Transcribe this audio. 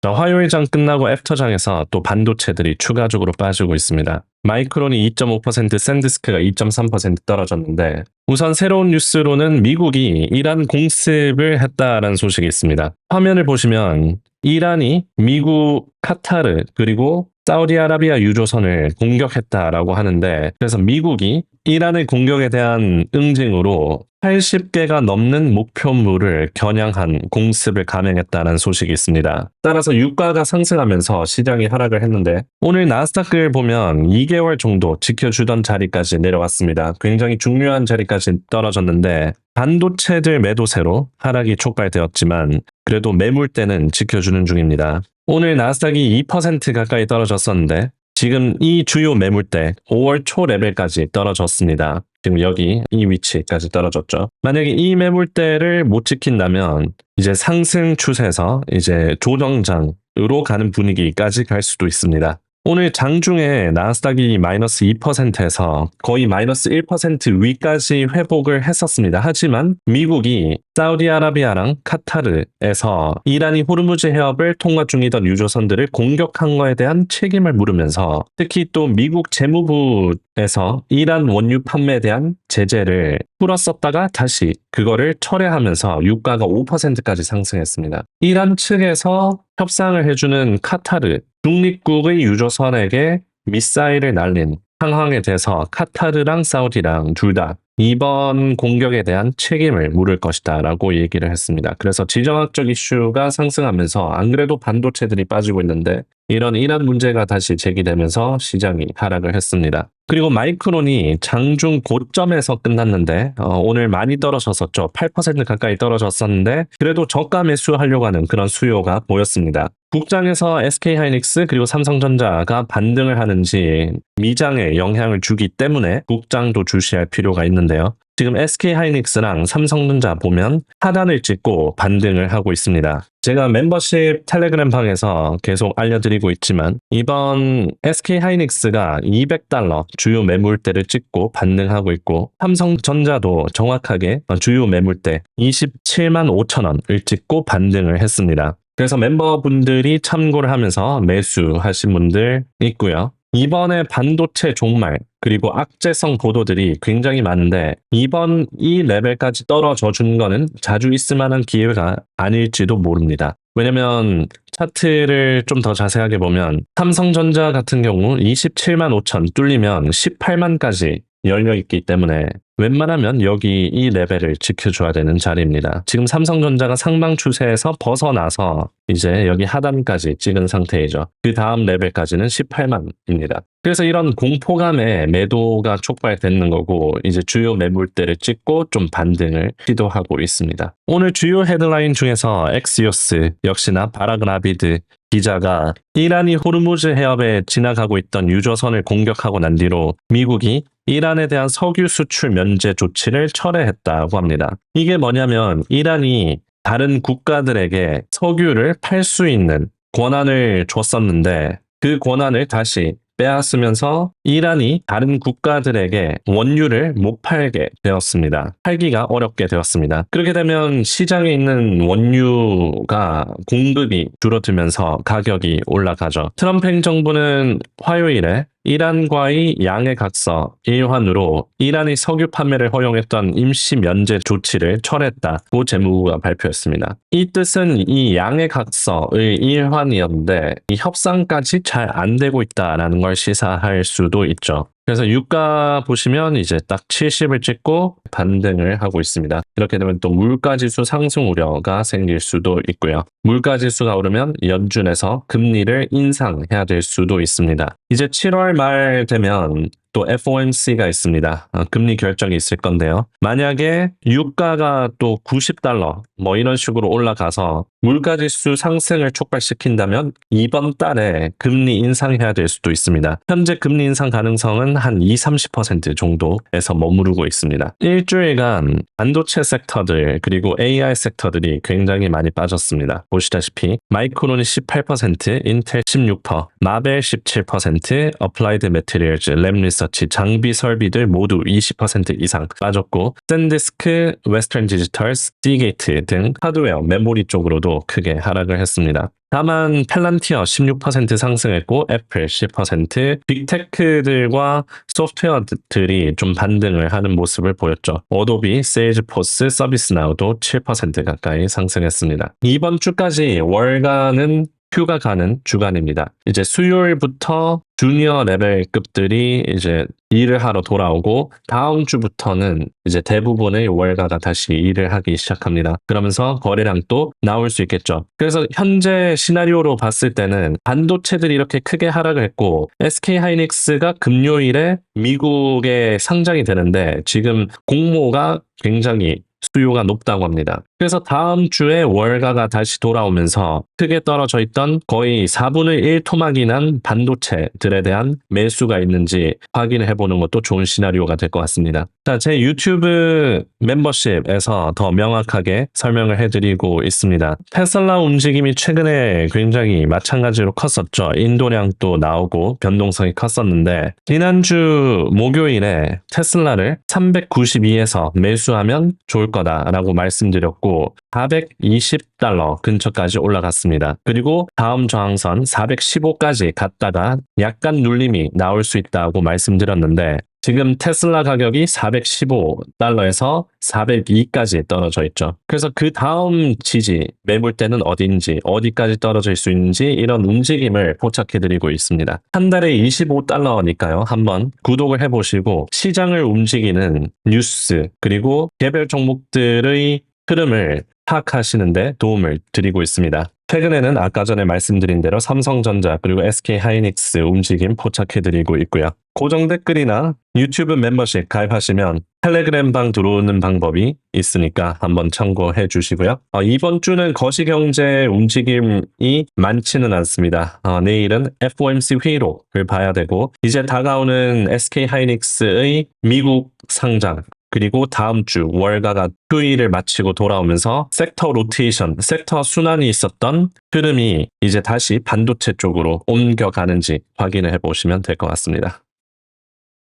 자, 화요일장 끝나고 애프터장에서 또 반도체들이 추가적으로 빠지고 있습니다. 마이크론이 2.5%, 샌디스크가 2.3% 떨어졌는데 우선 새로운 뉴스로는 미국이 이란 공습을 했다라는 소식이 있습니다. 화면을 보시면 이란이 미국, 카타르 그리고 사우디아라비아 유조선을 공격했다라고 하는데 그래서 미국이 이란의 공격에 대한 응징으로 80개가 넘는 목표물을 겨냥한 공습을 감행했다는 소식이 있습니다. 따라서 유가가 상승하면서 시장이 하락을 했는데 오늘 나스닥을 보면 2개월 정도 지켜주던 자리까지 내려왔습니다. 굉장히 중요한 자리까지 떨어졌는데 반도체들 매도세로 하락이 촉발되었지만 그래도 매물대는 지켜주는 중입니다. 오늘 나스닥이 2% 가까이 떨어졌었는데 지금 이 주요 매물대 5월 초 레벨까지 떨어졌습니다. 지금 여기 이 위치까지 떨어졌죠. 만약에 이 매물대를 못 지킨다면 이제 상승 추세에서 이제 조정장으로 가는 분위기까지 갈 수도 있습니다. 오늘 장중에 나스닥이 마이너스 2%에서 거의 마이너스 1% 위까지 회복을 했었습니다. 하지만 미국이 사우디아라비아랑 카타르에서 이란이 호르무즈 해협을 통과 중이던 유조선들을 공격한 거에 대한 책임을 물으면서 특히 또 미국 재무부에서 이란 원유 판매에 대한 제재를 풀었었다가 다시 그거를 철회하면서 유가가 5%까지 상승했습니다. 이란 측에서 협상을 해주는 카타르 중립국의 유조선에게 미사일을 날린 상황에 대해서 카타르랑 사우디랑 둘 다 이번 공격에 대한 책임을 물을 것이다 라고 얘기를 했습니다. 그래서 지정학적 이슈가 상승하면서 안 그래도 반도체들이 빠지고 있는데 이런 이란 문제가 다시 제기되면서 시장이 하락을 했습니다. 그리고 마이크론이 장중 고점에서 끝났는데 오늘 많이 떨어졌었죠. 8% 가까이 떨어졌었는데 그래도 저가 매수하려고 하는 그런 수요가 보였습니다. 국장에서 SK하이닉스 그리고 삼성전자가 반등을 하는지 미장에 영향을 주기 때문에 국장도 주시할 필요가 있는데요. 지금 SK하이닉스랑 삼성전자 보면 하단을 찍고 반등을 하고 있습니다. 제가 멤버십 텔레그램 방에서 계속 알려드리고 있지만 이번 SK하이닉스가 200달러 주요 매물대를 찍고 반등하고 있고 삼성전자도 정확하게 주요 매물대 27만 5천 원을 찍고 반등을 했습니다. 그래서 멤버분들이 참고를 하면서 매수하신 분들 있고요. 이번에 반도체 종말 그리고 악재성 보도들이 굉장히 많은데 이번 이 레벨까지 떨어져 준 거는 자주 있을 만한 기회가 아닐지도 모릅니다. 왜냐면 차트를 좀 더 자세하게 보면 삼성전자 같은 경우 27만 5천 뚫리면 18만까지 열려있기 때문에 웬만하면 여기 이 레벨을 지켜줘야 되는 자리입니다. 지금 삼성전자가 상방 추세에서 벗어나서 이제 여기 하단까지 찍은 상태이죠. 그 다음 레벨까지는 18만입니다. 그래서 이런 공포감에 매도가 촉발되는 거고 이제 주요 매물대를 찍고 좀 반등을 시도하고 있습니다. 오늘 주요 헤드라인 중에서 엑시오스 역시나 바라그 아비드 기자가 이란이 호르무즈 해협에 지나가고 있던 유조선을 공격하고 난 뒤로 미국이 이란에 대한 석유 수출 면제 조치를 철회했다고 합니다. 이게 뭐냐면 이란이 다른 국가들에게 석유를 팔 수 있는 권한을 줬었는데 그 권한을 다시 빼앗으면서 이란이 다른 국가들에게 원유를 못 팔게 되었습니다. 팔기가 어렵게 되었습니다. 그렇게 되면 시장에 있는 원유가 공급이 줄어들면서 가격이 올라가죠. 트럼프 행정부는 화요일에 이란과의 양해각서 일환으로 이란이 석유 판매를 허용했던 임시 면제 조치를 철회했다고 재무부가 발표했습니다. 이 뜻은 이 양해각서의 일환이었는데 이 협상까지 잘 안 되고 있다는 걸 시사할 수도 있죠. 그래서 유가 보시면 이제 딱 70을 찍고 반등을 하고 있습니다. 이렇게 되면 또 물가지수 상승 우려가 생길 수도 있고요. 물가지수가 오르면 연준에서 금리를 인상해야 될 수도 있습니다. 이제 7월 말 되면 또 FOMC가 있습니다. 금리 결정이 있을 건데요. 만약에 유가가 또 90달러 뭐 이런 식으로 올라가서 물가지수 상승을 촉발시킨다면 이번 달에 금리 인상해야 될 수도 있습니다. 현재 금리 인상 가능성은 한 20-30% 정도에서 머무르고 있습니다. 일주일간 반도체 섹터들 그리고 AI 섹터들이 굉장히 많이 빠졌습니다. 보시다시피 마이크론이 18%, 인텔 16%, 마벨 17%, 어플라이드 매트리얼즈, 램리스 리서치, 장비 설비들 모두 20% 이상 빠졌고 샌디스크, 웨스턴 디지털스, 시게이트 등 하드웨어, 메모리 쪽으로도 크게 하락을 했습니다. 다만 펠란티어 16% 상승했고 애플 10%, 빅테크들과 소프트웨어들이 좀 반등을 하는 모습을 보였죠. 어도비, 세일즈포스, 서비스나우도 7% 가까이 상승했습니다. 이번 주까지 월가는 휴가 가는 주간입니다. 이제 수요일부터 주니어 레벨급들이 이제 일을 하러 돌아오고 다음 주부터는 이제 대부분의 월가가 다시 일을 하기 시작합니다. 그러면서 거래량 또 나올 수 있겠죠. 그래서 현재 시나리오로 봤을 때는 반도체들이 이렇게 크게 하락을 했고 SK하이닉스가 금요일에 미국에 상장이 되는데 지금 공모가 굉장히 수요가 높다고 합니다. 그래서 다음 주에 월가가 다시 돌아오면서 크게 떨어져 있던 거의 4분의 1 토막이 난 반도체들에 대한 매수가 있는지 확인해 보는 것도 좋은 시나리오가 될 것 같습니다. 자, 제 유튜브 멤버십에서 더 명확하게 설명을 해드리고 있습니다. 테슬라 움직임이 최근에 굉장히 마찬가지로 컸었죠. 인도량도 나오고 변동성이 컸었는데 지난주 목요일에 테슬라를 392에서 매수하면 좋을 거다라고 말씀드렸고 420달러 근처까지 올라갔습니다. 그리고 다음 저항선 415까지 갔다가 약간 눌림이 나올 수 있다고 말씀드렸는데 지금 테슬라 가격이 415달러에서 402까지 떨어져 있죠. 그래서 그 다음 지지, 매물대는 어딘지, 어디까지 떨어질 수 있는지 이런 움직임을 포착해드리고 있습니다. 한 달에 25달러니까요. 한번 구독을 해보시고 시장을 움직이는 뉴스 그리고 개별 종목들의 흐름을 파악하시는데 도움을 드리고 있습니다. 최근에는 아까 전에 말씀드린 대로 삼성전자 그리고 SK하이닉스 움직임 포착해드리고 있고요. 고정 댓글이나 유튜브 멤버십 가입하시면 텔레그램 방 들어오는 방법이 있으니까 한번 참고해 주시고요. 이번 주는 거시경제 움직임이 많지는 않습니다. 내일은 FOMC 회의록을 봐야 되고 이제 다가오는 SK하이닉스의 미국 상장 그리고 다음 주 월가가 휴일을 마치고 돌아오면서 섹터 로테이션, 섹터 순환이 있었던 흐름이 이제 다시 반도체 쪽으로 옮겨가는지 확인을 해보시면 될 것 같습니다.